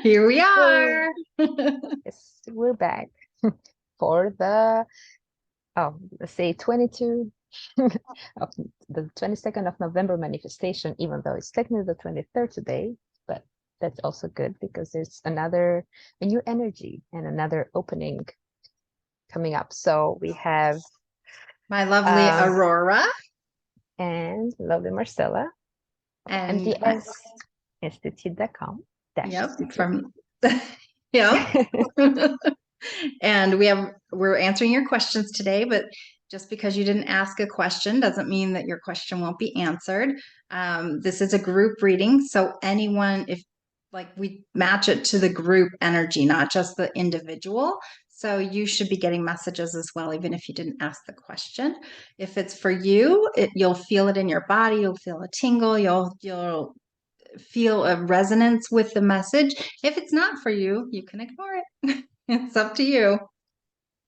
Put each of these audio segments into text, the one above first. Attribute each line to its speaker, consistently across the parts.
Speaker 1: Here we
Speaker 2: So,
Speaker 1: are.
Speaker 2: yes, we're back for the, let's say 22 of the 22nd of November manifestation, even though it's technically the 23rd today, but that's also good because there's a new energy and another opening coming up. So we have
Speaker 1: My lovely
Speaker 2: um
Speaker 1: Aurora
Speaker 2: and lovely Marcella of
Speaker 1: and
Speaker 2: MDS Institute.com dash
Speaker 1: yep,
Speaker 2: Institute.
Speaker 1: from yep. And we're answering your questions today, but just because you didn't ask a question doesn't mean that your question won't be answered. This is a group reading, so anyone, if like we match it to the group energy, not just the individual. So you should be getting messages as well, even if you didn't ask the question. If it's for you, you'll feel it in your body. You'll feel a tingle. You'll feel a resonance with the message. If it's not for you, you can ignore it. It's up to you.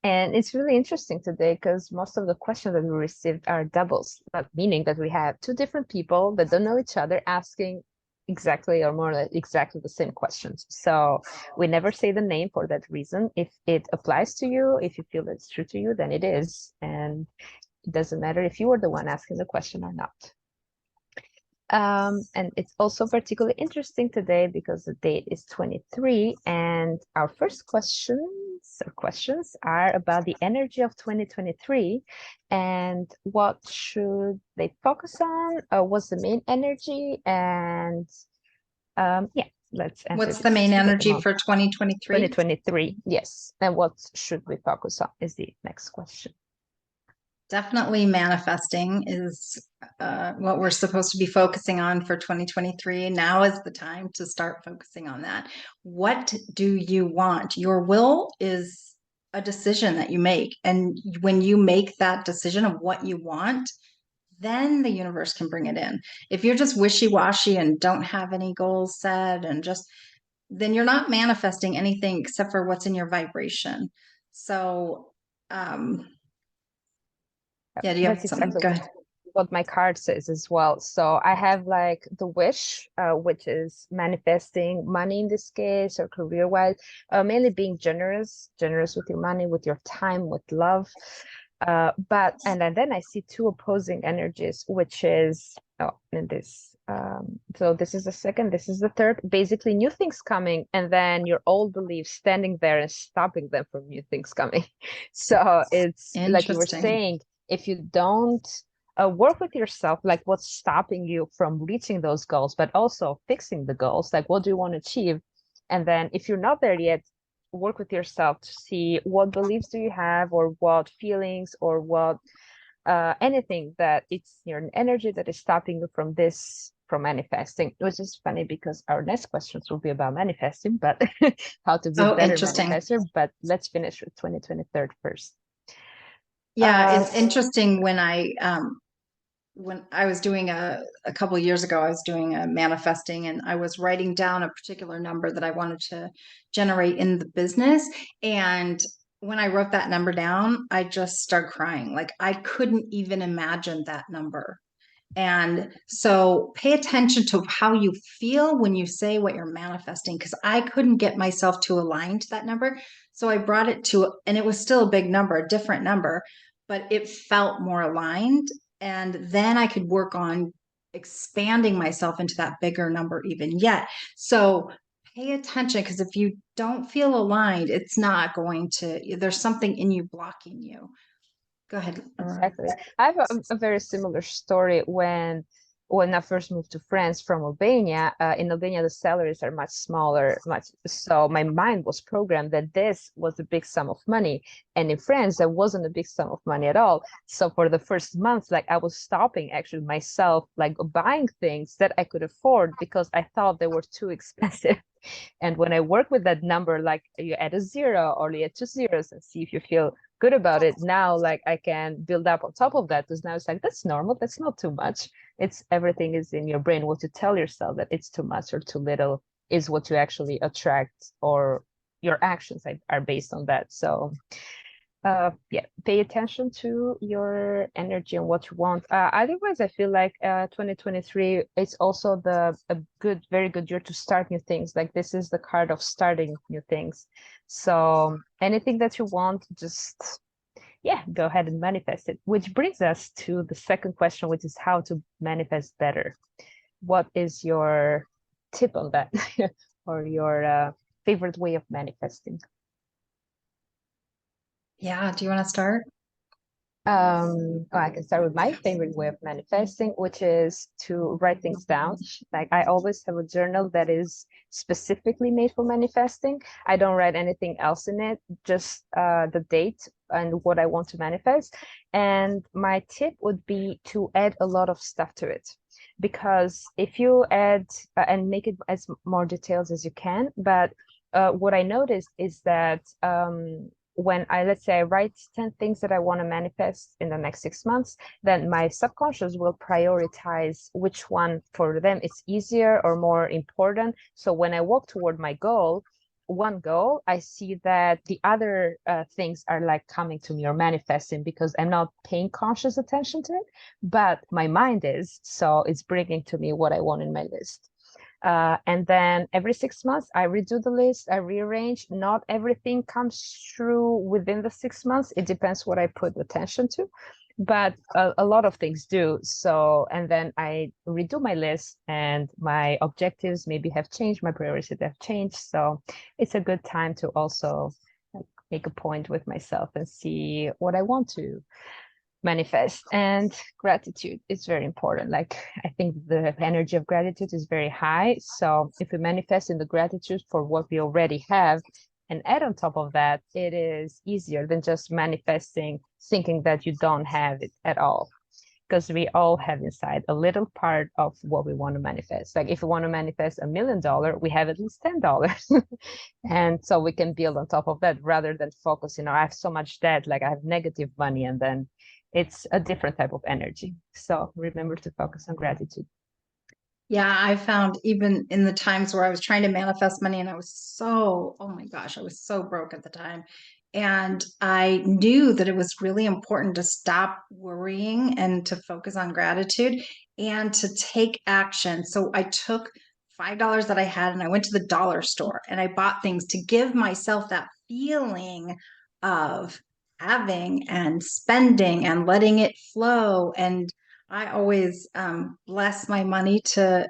Speaker 2: And it's really interesting today because most of the questions that we received are doubles, meaning that we have two different people that don't know each other asking exactly or more or less exactly the same questions. So we never say the name for that reason. If it applies to you, if you feel it's true to you, then it is. And it doesn't matter if you were the one asking the question or not. And it's also particularly interesting today because the date is 23, and our first questions are about the energy of 2023 and what should they focus on, what's the main energy, and yeah, let's answer
Speaker 1: What's the
Speaker 2: these
Speaker 1: main
Speaker 2: two at the
Speaker 1: energy
Speaker 2: moment.
Speaker 1: for 2023?
Speaker 2: 2023, yes. And what should we focus on is the next question.
Speaker 1: Definitely manifesting is what we're supposed to be focusing on for 2023. Now is the time to start focusing on that. What do you want? Your will is a decision that you make. And when you make that decision of what you want, then the universe can bring it in. If you're just wishy washy and don't have any goals set and just, then you're not manifesting anything except for what's in your vibration. So, yeah, do you have
Speaker 2: That's
Speaker 1: something?
Speaker 2: exactly
Speaker 1: Go ahead.
Speaker 2: what my card says as well. So I have like the wish, which is manifesting money in this case, or career-wise, mainly being generous with your money, with your time, with love. But and then I see two opposing energies, which is in this. So this is the second, this is the third. Basically, new things coming, and then your old beliefs standing there and stopping them from new things coming. So it's like you were
Speaker 1: Interesting.
Speaker 2: saying, if you don't work with yourself, like what's stopping you from reaching those goals, but also fixing the goals, like what do you want to achieve? And then if you're not there yet, work with yourself to see what beliefs do you have, or what feelings, or what anything that it's your energy that is stopping you from this, from manifesting. Which is funny because our next questions will be about manifesting, but how to be a
Speaker 1: Oh,
Speaker 2: better
Speaker 1: interesting.
Speaker 2: manifester. But let's finish with 2023 first.
Speaker 1: Yeah,
Speaker 2: Uh,
Speaker 1: it's interesting when I was doing a couple of years ago, I was doing a manifesting and I was writing down a particular number that I wanted to generate in the business. And when I wrote that number down, I just started crying. Like I couldn't even imagine that number. And so pay attention to how you feel when you say what you're manifesting, because I couldn't get myself to align to that number. So I brought it to, and it was still a big number, a different number, but it felt more aligned. And then I could work on expanding myself into that bigger number even yet. So pay attention, because if you don't feel aligned, it's not going to, there's something in you blocking you. Go ahead, Aurora.
Speaker 2: Exactly. I have a very similar story when I first moved to France from Albania. In Albania, the salaries are much smaller, much so my mind was programmed that this was a big sum of money, and in France, that wasn't a big sum of money at all. So for the first month, like I was stopping actually myself, like buying things that I could afford because I thought they were too expensive. And when I work with that number, like you add a zero or you add two zeros and see if you feel good about it. Now, like I can build up on top of that because now it's like, that's normal. That's not too much. It's everything is in your brain. What you tell yourself that it's too much or too little is what you actually attract, or your actions are based on that. So Yeah, pay attention to your energy and what you want. Otherwise, I feel like 2023 is also the a good, very good year to start new things. Like this is the card of starting new things. So anything that you want, just yeah, go ahead and manifest it. Which brings us to the second question, which is how to manifest better. What is your tip on that, or your favorite way of manifesting?
Speaker 1: Yeah, do you want to start?
Speaker 2: I can start with my favorite way of manifesting, which is to write things down. Like I always have a journal that is specifically made for manifesting. I don't write anything else in it, just the date and what I want to manifest. And my tip would be to add a lot of stuff to it. Because if you add and make it as more details as you can, but what I noticed is that when I, let's say I write 10 things that I want to manifest in the next 6 months, then my subconscious will prioritize which one for them is easier or more important. So when I walk toward my goal, one goal, I see that the other things are like coming to me or manifesting because I'm not paying conscious attention to it, but my mind is. So it's bringing to me what I want in my list. And then every 6 months, I redo the list, I rearrange. Not everything comes through within the 6 months. It depends what I put attention to, but a lot of things do. So, and then I redo my list, and my objectives maybe have changed, my priorities have changed. So it's a good time to also make a point with myself and see what I want to manifest. And gratitude is very important. Like I think the energy of gratitude is very high, so if we manifest in the gratitude for what we already have and add on top of that, it is easier than just manifesting thinking that you don't have it at all, because we all have inside a little part of what we want to manifest. Like if we want to manifest $1 million, we have at least $10. And so we can build on top of that rather than focusing, I have so much debt, like I have negative money, and then it's a different type of energy. So remember to focus on gratitude.
Speaker 1: Yeah, I found even in the times where I was trying to manifest money and I was so, oh my gosh, I was so broke at the time. And I knew that it was really important to stop worrying and to focus on gratitude and to take action. So I took $5 that I had and I went to the dollar store and I bought things to give myself that feeling of having and spending and letting it flow. And I always bless my money to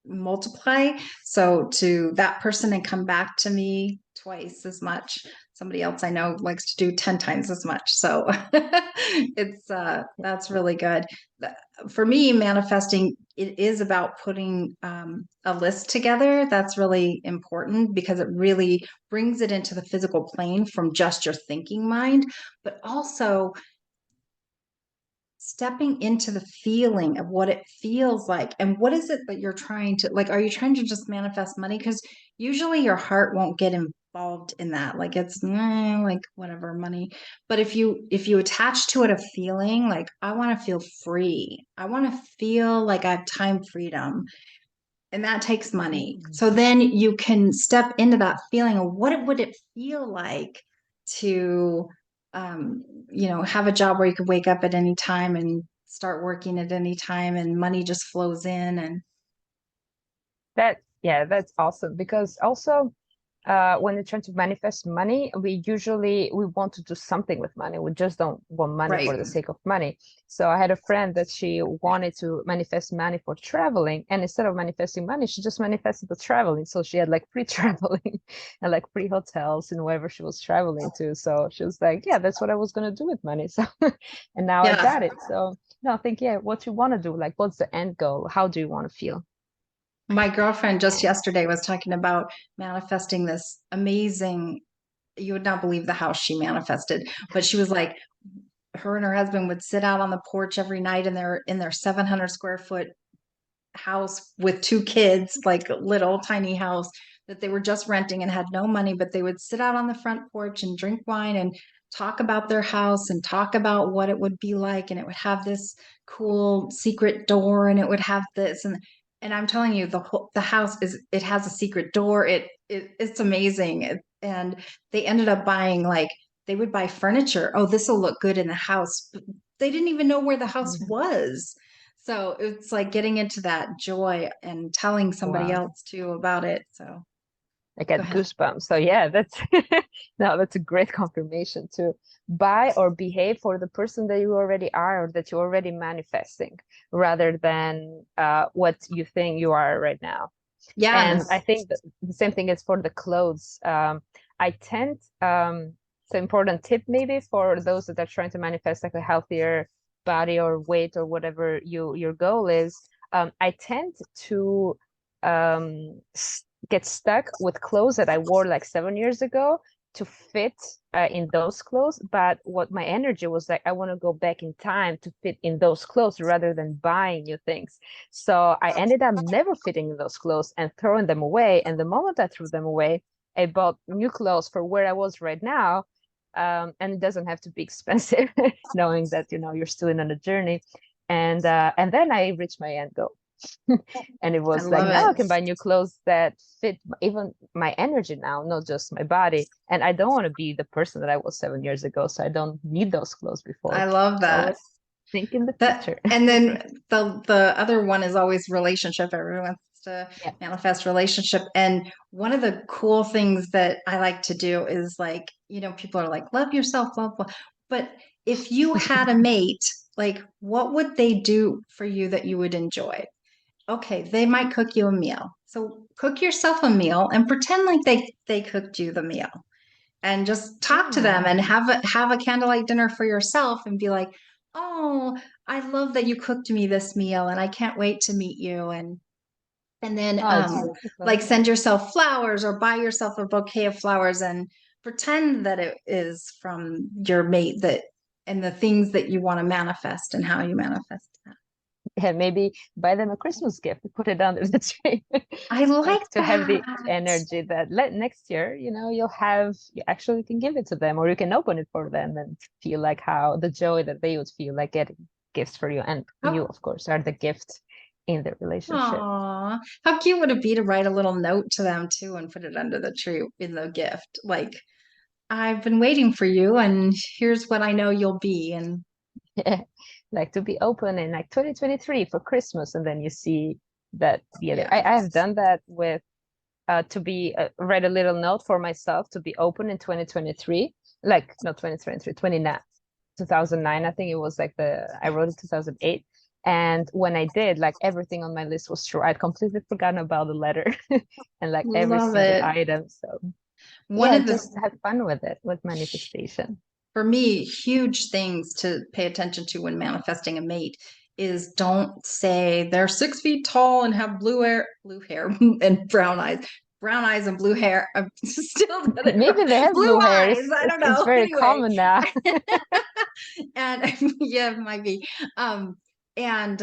Speaker 1: multiply. So to that person and come back to me twice as much. Somebody else I know likes to do 10 times as much. So it's that's really good. For me, manifesting, it is about putting a list together. That's really important because it really brings it into the physical plane from just your thinking mind, but also stepping into the feeling of what it feels like and what is it that you're trying to like, are you trying to just manifest money? Because usually your heart won't get involved in that, like it's like whatever money. But if you attach to it a feeling like, I want to feel free, I want to feel like I have time freedom, and that takes money.
Speaker 2: Mhm.
Speaker 1: So then you can step into that feeling of what would it feel like to, um, have a job where you could wake up at any time and start working at any time, and money just flows in. And
Speaker 2: That, yeah, that's awesome. Because also, when we're trying to manifest money, we want to do something with money. We just don't want money for
Speaker 1: right,
Speaker 2: the sake of money. So I had a friend that she wanted to manifest money for traveling, and instead of manifesting money, she just manifested the traveling. So she had like free traveling and like free hotels and wherever she was traveling to. So she was like, yeah, that's what I was gonna do with money. So and now I
Speaker 1: yeah.
Speaker 2: got it. So no, I think, yeah, what you want to do, like what's the end goal? How do you want to feel?
Speaker 1: My girlfriend just yesterday was talking about manifesting this amazing, you would not believe the house she manifested, but she was like, her and her husband would sit out on the porch every night in their 700 square foot house with two kids, like a little tiny house that they were just renting and had no money, but they would sit out on the front porch and drink wine and talk about their house and talk about what it would be like. And it would have this cool secret door and it would have this. And I'm telling you, the house it has a secret door. It's amazing. And they ended up buying like they would buy furniture. Oh, this will look good in the house. But they didn't even know where the house
Speaker 2: Yeah.
Speaker 1: was. So it's like getting into that joy and telling somebody
Speaker 2: Wow.
Speaker 1: else too about it. So
Speaker 2: I
Speaker 1: go
Speaker 2: get
Speaker 1: ahead.
Speaker 2: goosebumps. So yeah, that's no, that's a great confirmation to buy or behave for the person that you already are or that you're already manifesting rather than what you think you are right now. And I
Speaker 1: Yes.
Speaker 2: think the same thing is for the clothes. I tend, it's an important tip maybe for those that are trying to manifest like a healthier body or weight or whatever your goal is. I tend to get stuck with clothes that I wore like 7 years ago to fit in those clothes. But what my energy was like, I want to go back in time to fit in those clothes rather than buying new things. So I ended up never fitting in those clothes and throwing them away. And the moment I threw them away, I bought new clothes for where I was right now. And it doesn't have to be expensive, knowing that you're still in on a journey. And then I reached my end goal. And it
Speaker 1: I
Speaker 2: was like
Speaker 1: love
Speaker 2: now I
Speaker 1: it.
Speaker 2: can buy new clothes that fit even my energy now, not just my body. And I don't want to be the person that I was 7 years ago, so I don't need those clothes
Speaker 1: I
Speaker 2: before.
Speaker 1: love
Speaker 2: So
Speaker 1: that.
Speaker 2: always think in the
Speaker 1: That
Speaker 2: future.
Speaker 1: and then the other one is always relationship. Everyone wants to
Speaker 2: Yeah.
Speaker 1: manifest relationship. And one of the cool things that I like to do is like, people are like, love yourself, blah, blah. But if you had a mate, like what would they do for you that you would enjoy? Okay, they might cook you a meal. So cook yourself a meal and pretend like they cooked you the meal and just talk to them
Speaker 2: Yeah.
Speaker 1: and have a candlelight dinner for yourself and be like, "Oh, I love that you cooked me this meal and I can't wait to meet you." And then
Speaker 2: Oh, it's beautiful.
Speaker 1: like send yourself flowers or buy yourself a bouquet of flowers and pretend that it is from your mate that and the things that you want to manifest and how you manifest that.
Speaker 2: Yeah, maybe buy them a Christmas gift, put it under the tree.
Speaker 1: I
Speaker 2: Like
Speaker 1: like
Speaker 2: to have
Speaker 1: that.
Speaker 2: the energy that next year, you actually can give it to them or you can open it for them and feel like how the joy that they would feel like getting gifts for you. And you,
Speaker 1: How
Speaker 2: of course, are the gift in the relationship.
Speaker 1: Aw, how cute would it be to write a little note to them too and put it under the tree in the gift? Like, I've been waiting for you, and here's what I know you'll be. And
Speaker 2: Like to be open in like 2023 for Christmas, and then you see that the other. I have
Speaker 1: yes,
Speaker 2: done that with to be write a little note for myself to be open in 2023, like not 2023, 29, 2009. I think it was like I wrote it 2008. And when I did, like everything on my list was true. I'd completely forgotten about the letter and like every
Speaker 1: love
Speaker 2: single
Speaker 1: it.
Speaker 2: item. So
Speaker 1: One
Speaker 2: yeah,
Speaker 1: of the,
Speaker 2: just have fun with it, with manifestation.
Speaker 1: for me, huge things to pay attention to when manifesting a mate is don't say they're 6 feet tall and have blue hair and brown eyes and blue hair. I'm still
Speaker 2: Maybe they have
Speaker 1: blue
Speaker 2: blue hair.
Speaker 1: eyes. I don't
Speaker 2: It's
Speaker 1: know.
Speaker 2: very
Speaker 1: Anyway,
Speaker 2: common now.
Speaker 1: and yeah, it might be. And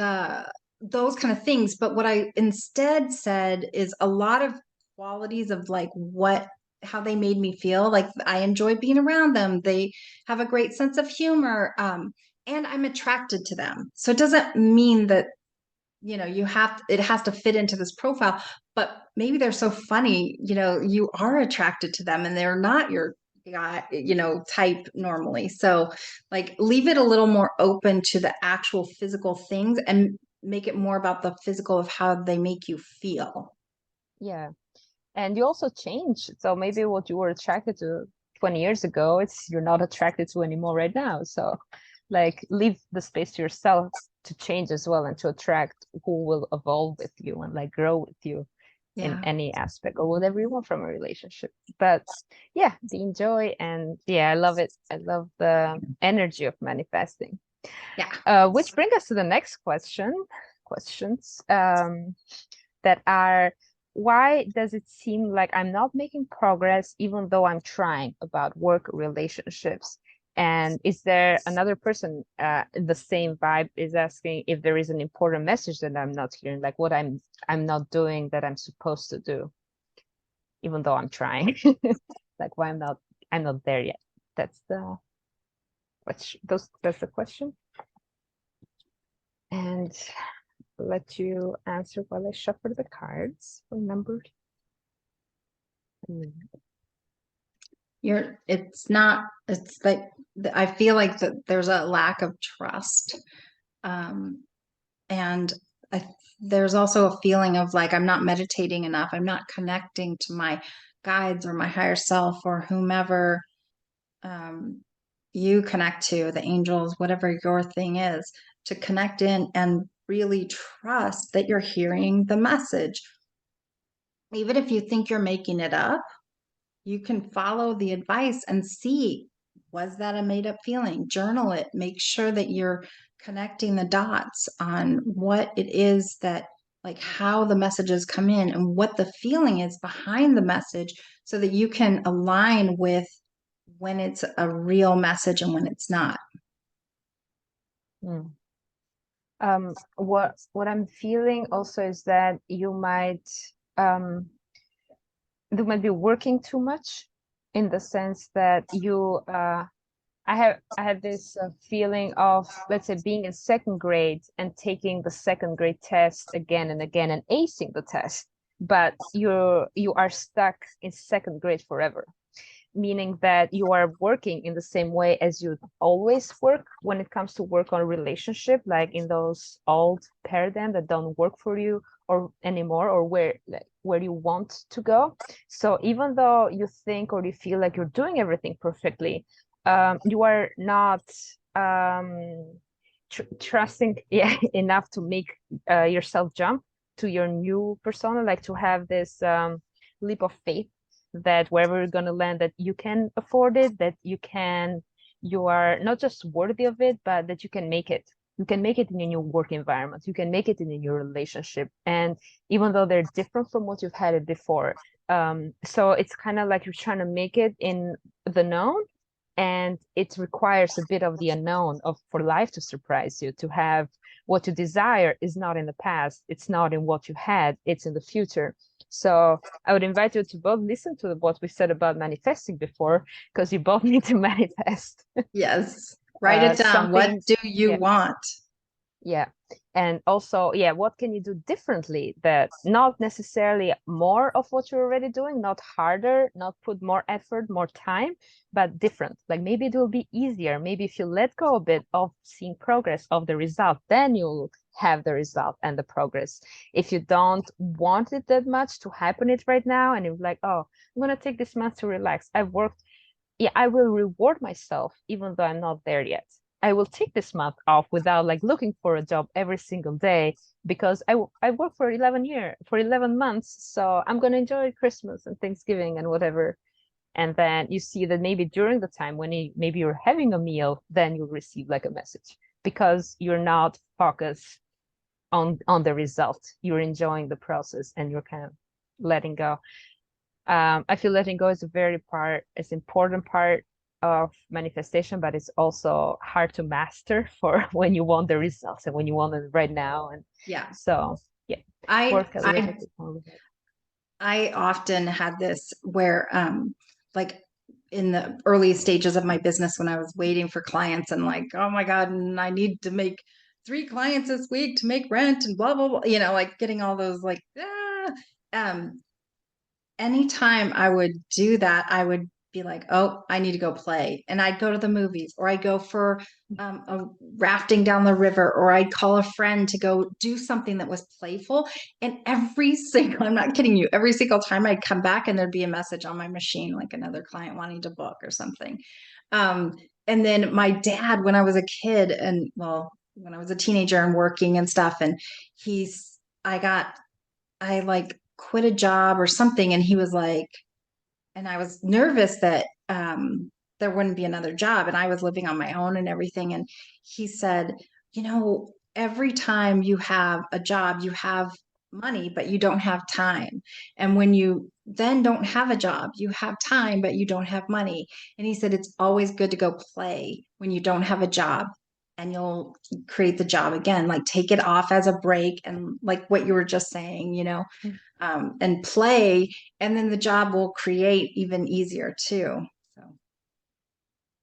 Speaker 1: those kind of things. But what I instead said is a lot of qualities of like how they made me feel. Like I enjoy being around them. They have a great sense of humor. And I'm attracted to them. So it doesn't mean that it has to fit into this profile, but maybe they're so funny, you are attracted to them and they're not your guy, type normally. So like leave it a little more open to the actual physical things and make it more about the physical of how they make you feel.
Speaker 2: Yeah. And you also change. So maybe what you were attracted to 20 years ago, it's you're not attracted to anymore right now. So like leave the space to yourself to change as well and to attract who will evolve with you and like grow with you in
Speaker 1: Yeah.
Speaker 2: any aspect or whatever you want from a relationship. But yeah, the enjoy and yeah, I love it. I love the energy of manifesting.
Speaker 1: Yeah.
Speaker 2: Which bring us to the next questions that are why does it seem like I'm not making progress even though I'm trying about work relationships? And is there another person the same vibe is asking if there is an important message that I'm not hearing, like what I'm not doing that I'm supposed to do, even though I'm trying. Like why I'm not there yet. That's the question. That's the question. And let you answer while I shuffle the cards for number.
Speaker 1: it's not, it's like, I feel like that there's a lack of trust. Um, and I, there's also a feeling of like, I'm not meditating enough. I'm not connecting to my guides or my higher self or whomever um, you connect to, the angels, whatever your thing is, to connect in and really trust that you're hearing the message. Even if you think you're making it up, you can follow the advice and see, was that a made up feeling? Journal it. Make sure that you're connecting the dots on what it is that, like, how the messages come in and what the feeling is behind the message so that you can align with when it's a real message and when it's not.
Speaker 2: Mm. What I'm feeling also is that um, you might be working too much, in the sense that I have this feeling of, let's say, being in second grade and taking the second grade test again and again and acing the test, but you are stuck in second grade forever, meaning that you are working in the same way as you always work when it comes to work on a relationship, like in those old paradigm that don't work for you or anymore, or where you want to go. So even though you think or you feel like you're doing everything perfectly, you are not trusting, yeah, enough to make yourself jump to your new persona, like to have this leap of faith that wherever you're going to land, that you can afford it, that you are not just worthy of it, but that you can make it. You can make it in your new work environment. You can make it in your relationship. And even though they're different from what you've had it before. So it's kind of like you're trying to make it in the known, and it requires a bit of the unknown of for life to surprise you, to have what you desire is not in the past, it's not in what you had, it's in the future. So I would invite you to both listen to what we said about manifesting before, because you both need to manifest
Speaker 1: Yes. Write it down. What
Speaker 2: something.
Speaker 1: do you
Speaker 2: Yeah,
Speaker 1: want?
Speaker 2: yeah. And also, yeah, what can you do differently, that not necessarily more of what you're already doing, not harder, not put more effort, more time, but different. Like maybe it will be easier. Maybe if you let go a bit of seeing progress of the result, then you'll have the result and the progress. If you don't want it that much to happen it right now, and you're like, oh, I'm gonna take this month to relax. I've worked, yeah, I will reward myself even though I'm not there yet. I will take this month off without like looking for a job every single day, because I worked for 11 months, so I'm gonna enjoy Christmas and Thanksgiving and whatever. And then you see that maybe during the time when maybe you're having a meal, then you'll receive like a message, because you're not focused on the result. You're enjoying the process and you're kind of letting go. I feel letting go is it's important part of manifestation, but it's also hard to master for when you want the results and when you want it right now. And
Speaker 1: Yeah.
Speaker 2: so, yeah,
Speaker 1: I
Speaker 2: work a little
Speaker 1: I
Speaker 2: bit more with it.
Speaker 1: I often had this where like in the early stages of my business when I was waiting for clients and like, oh my God, and I need to make 3 clients this week to make rent and blah blah blah, like getting all those like um anytime I would do that, I would be like, oh, I need to go play. And I'd go to the movies or I'd go for a rafting down the river or I'd call a friend to go do something that was playful. And every single, I'm not kidding you, every single time I'd come back and there'd be a message on my machine, like another client wanting to book or something. And then my dad, when I was a kid and well, when I was a teenager and working and stuff, and he's, I like quit a job or something. And he was like, and I was nervous that there wouldn't be another job. And I was living on my own and everything. And he said, every time you have a job, you have money, but you don't have time. And when you then don't have a job, you have time, but you don't have money. And he said, it's always good to go play when you don't have a job and you'll create the job again. Like take it off as a break and like what you were just saying, and play, and then the job will create even easier too. So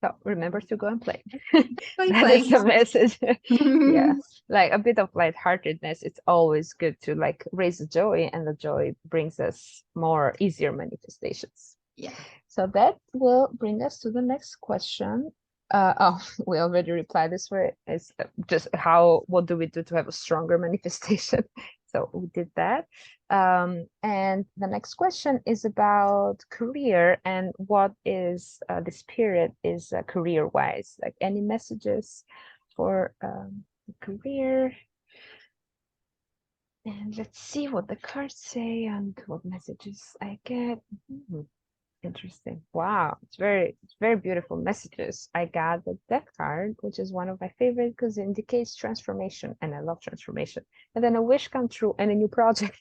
Speaker 2: So remember to go and play.
Speaker 1: play,
Speaker 2: That is
Speaker 1: play.
Speaker 2: the message. Yeah, like a bit of lightheartedness. It's always good to like raise the joy, and the joy brings us more easier manifestations.
Speaker 1: Yeah.
Speaker 2: So that will bring us to the next question. We already replied this way. It's just what do we do to have a stronger manifestation? So we did that. And the next question is about career and what is the spirit is career-wise. Like any messages for career? And let's see what the cards say and what messages I get. Hmm. Interesting. Wow. It's very beautiful messages. I got the death card, which is one of my favorite because it indicates transformation, and I love transformation. And then a wish come true and a new project.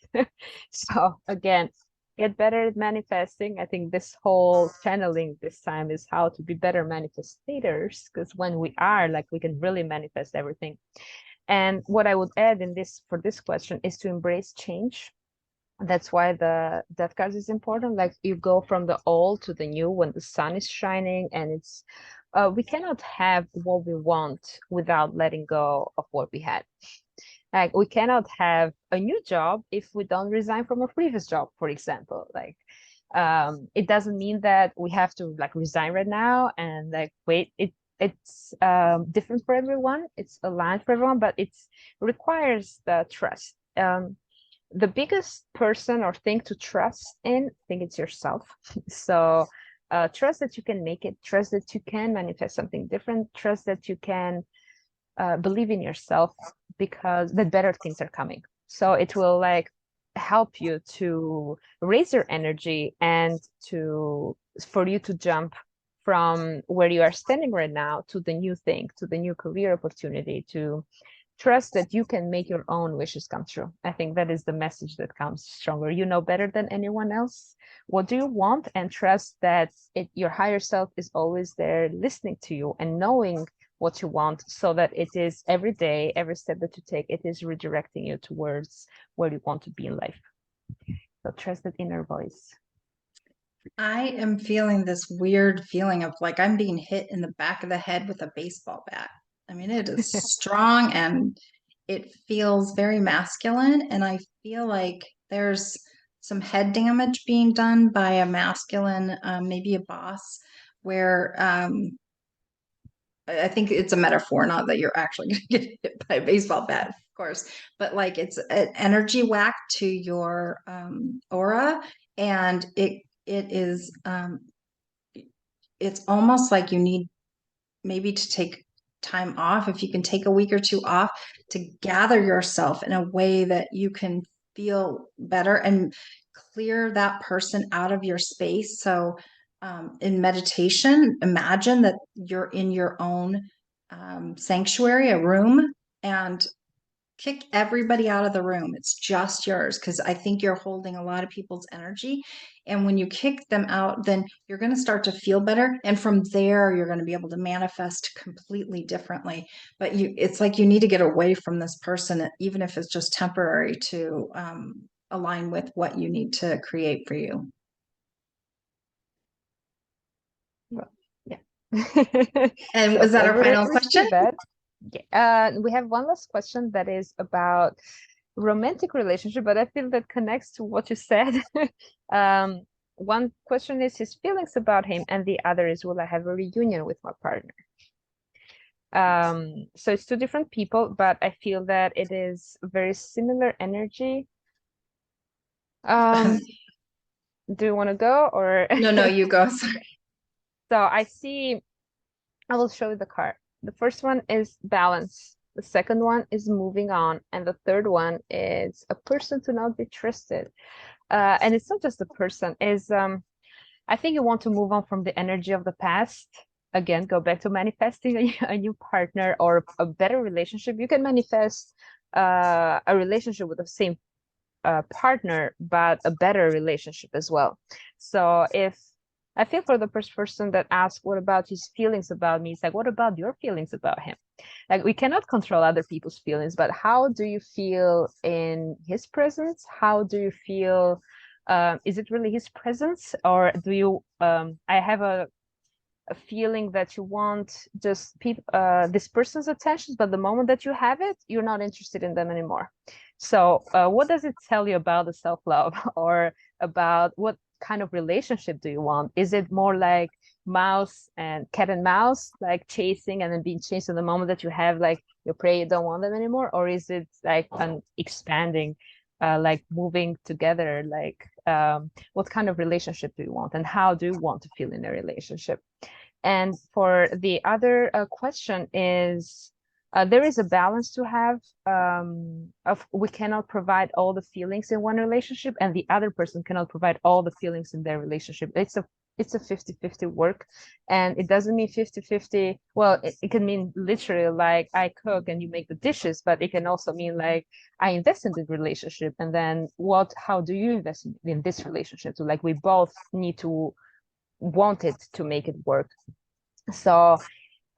Speaker 2: So again, get better at manifesting. I think this whole channeling this time is how to be better manifestators, because when we are, like, we can really manifest everything. And what I would add in this for this question is to embrace change. That's why the death card is important. Like you go from the old to the new when the sun is shining, and it's we cannot have what we want without letting go of what we had. Like we cannot have a new job if we don't resign from a previous job, for example. Like it doesn't mean that we have to like resign right now and like wait. It's different for everyone. It's aligned for everyone, but it's requires the trust. The biggest person or thing to trust in, I think it's yourself. So trust that you can make it, trust that you can manifest something different, trust that you can believe in yourself, because the better things are coming. So it will like help you to raise your energy and for you to jump from where you are standing right now to the new thing, to the new career opportunity, to trust that you can make your own wishes come true. I think that is the message that comes stronger. You know better than anyone else what do you want, and trust that your higher self is always there listening to you and knowing what you want, so that it is every day, every step that you take, it is redirecting you towards where you want to be in life. So trust that inner voice.
Speaker 1: I am feeling this weird feeling of like I'm being hit in the back of the head with a baseball bat. I mean, it is strong and it feels very masculine. And I feel like there's some head damage being done by a masculine, maybe a boss, where I think it's a metaphor, not that you're actually going to get hit by a baseball bat, of course, but like it's an energy whack to your aura, and it is it's almost like you need maybe to take time off. If you can take a week or two off to gather yourself in a way that you can feel better and clear that person out of your space. So in meditation, imagine that you're in your own sanctuary, a room, and kick everybody out of the room. It's just yours, because I think you're holding a lot of people's energy. And when you kick them out, then you're going to start to feel better. And from there, you're going to be able to manifest completely differently. But it's like you need to get away from this person, even if it's just temporary, to align with what you need to create for you.
Speaker 2: Well, yeah.
Speaker 1: And
Speaker 2: So
Speaker 1: was that our
Speaker 2: whoever
Speaker 1: final question?
Speaker 2: received that, we have one last question that is about romantic relationship, but I feel that connects to what you said. um, one question is his feelings about him, and the other is, will I have a reunion with my partner? So it's two different people, but I feel that it is very similar energy. Um, do you want to go or?
Speaker 1: No, no, you go. Sorry.
Speaker 2: So I see, I will show you the card. The first one is balance. The second one is moving on. And the third one is a person to not be trusted. And it's not just a person, is I think you want to move on from the energy of the past. Again, go back to manifesting a new partner or a better relationship. You can manifest a relationship with the same partner, but a better relationship as well. So if I feel for the first person that asks, what about his feelings about me? It's like, what about your feelings about him? Like, we cannot control other people's feelings, but how do you feel in his presence? How do you feel? Is it really his presence, or do you? I have a feeling that you want just this person's attention, but the moment that you have it, you're not interested in them anymore. So what does it tell you about the self-love or about what kind of relationship do you want? Is it more like mouse and cat and mouse, like chasing and then being chased in the moment that you have like your prey, you don't want them anymore? Or is it like an expanding, like moving together? Like, what kind of relationship do you want, and how do you want to feel in a relationship? And for the other question is, there is a balance to have. Of we cannot provide all the feelings in one relationship, and the other person cannot provide all the feelings in their relationship. It's a 50-50 work, and it doesn't mean 50-50. Well, it can mean literally like I cook and you make the dishes, but it can also mean like I invest in the relationship, and then how do you invest in this relationship? So like we both need to want it to make it work. So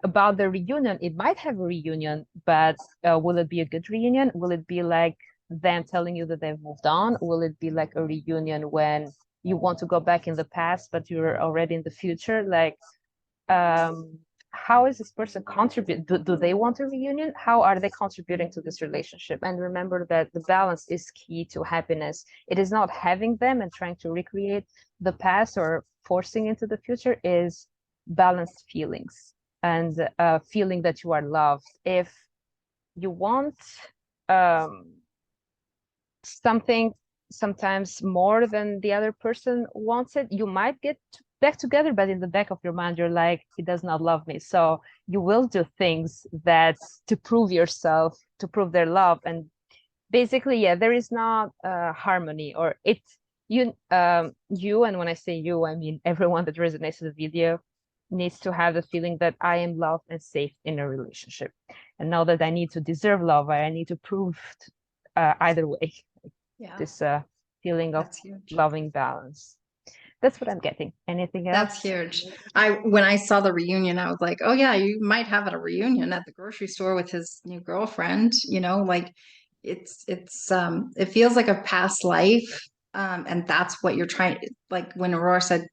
Speaker 2: about the reunion, it might have a reunion, but will it be a good reunion? Will it be like them telling you that they've moved on? Will it be like a reunion when you want to go back in the past, but you're already in the future? Like, how is this person contribute? Do they want a reunion? How are they contributing to this relationship? And remember that the balance is key to happiness. It is not having them and trying to recreate the past or forcing into the future. Is balanced feelings and feeling that you are loved. If you want something sometimes more than the other person wants it, you might get back together, but in the back of your mind, you're like, he does not love me. So you will do things that to prove yourself, to prove their love. And basically, yeah, there is not harmony, or you, and when I say you, I mean everyone that resonates with the video needs to have the feeling that I am loved and safe in a relationship, and know that I need to deserve love. I need to prove either way.
Speaker 1: Yeah,
Speaker 2: This feeling of
Speaker 1: that's huge.
Speaker 2: loving balance. That's what I'm getting. Anything
Speaker 1: That's
Speaker 2: else?
Speaker 1: huge. When I saw the reunion, I was like, oh yeah, you might have at a reunion at the grocery store with his new girlfriend, like it feels like a past life. And that's what you're trying, like when Aurora said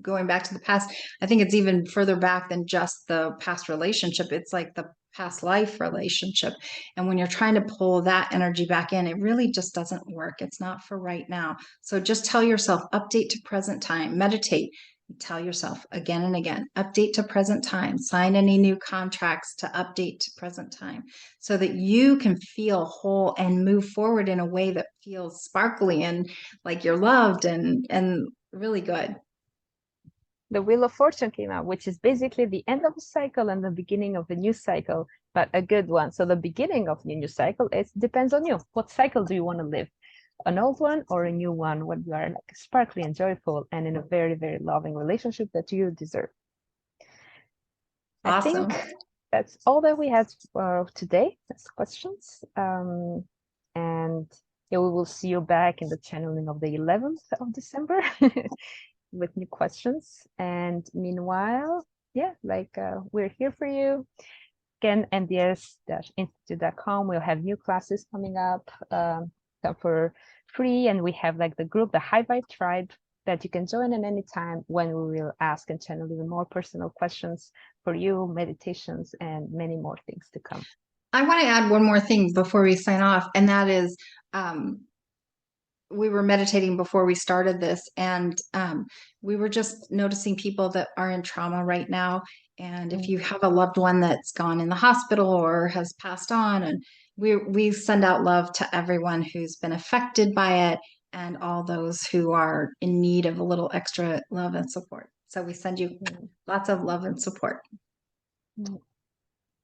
Speaker 1: going back to the past, I think it's even further back than just the past relationship. It's like the past life relationship. And when you're trying to pull that energy back in, it really just doesn't work. It's not for right now. So just tell yourself, update to present time, meditate. Tell yourself again and again, update to present time, sign any new contracts to update to present time so that you can feel whole and move forward in a way that feels sparkly and like you're loved and really good.
Speaker 2: The Wheel of Fortune came out, which is basically the end of a cycle and the beginning of a new cycle, but a good one. So the beginning of the new cycle, it depends on you. What cycle do you want to live? An old one or a new one when you are like sparkly and joyful and in a very, very loving relationship that you deserve? I
Speaker 1: Awesome.
Speaker 2: think that's all that we had for today as questions. And yeah, we will see you back in the channeling of the 11th of December with new questions. And meanwhile, yeah, like we're here for you. Again, MDS-institute.com. We'll have new classes coming up for free. And we have like the group, the High Vibe Tribe, that you can join at any time when we will ask and channel even more personal questions for you, meditations, and many more things to come.
Speaker 1: I want to add one more thing before we sign off, and that is we were meditating before we started this, and we were just noticing people that are in trauma right now. And if you have a loved one that's gone in the hospital or has passed on, and we send out love to everyone who's been affected by it and all those who are in need of a little extra love and support. So we send you lots of love and support.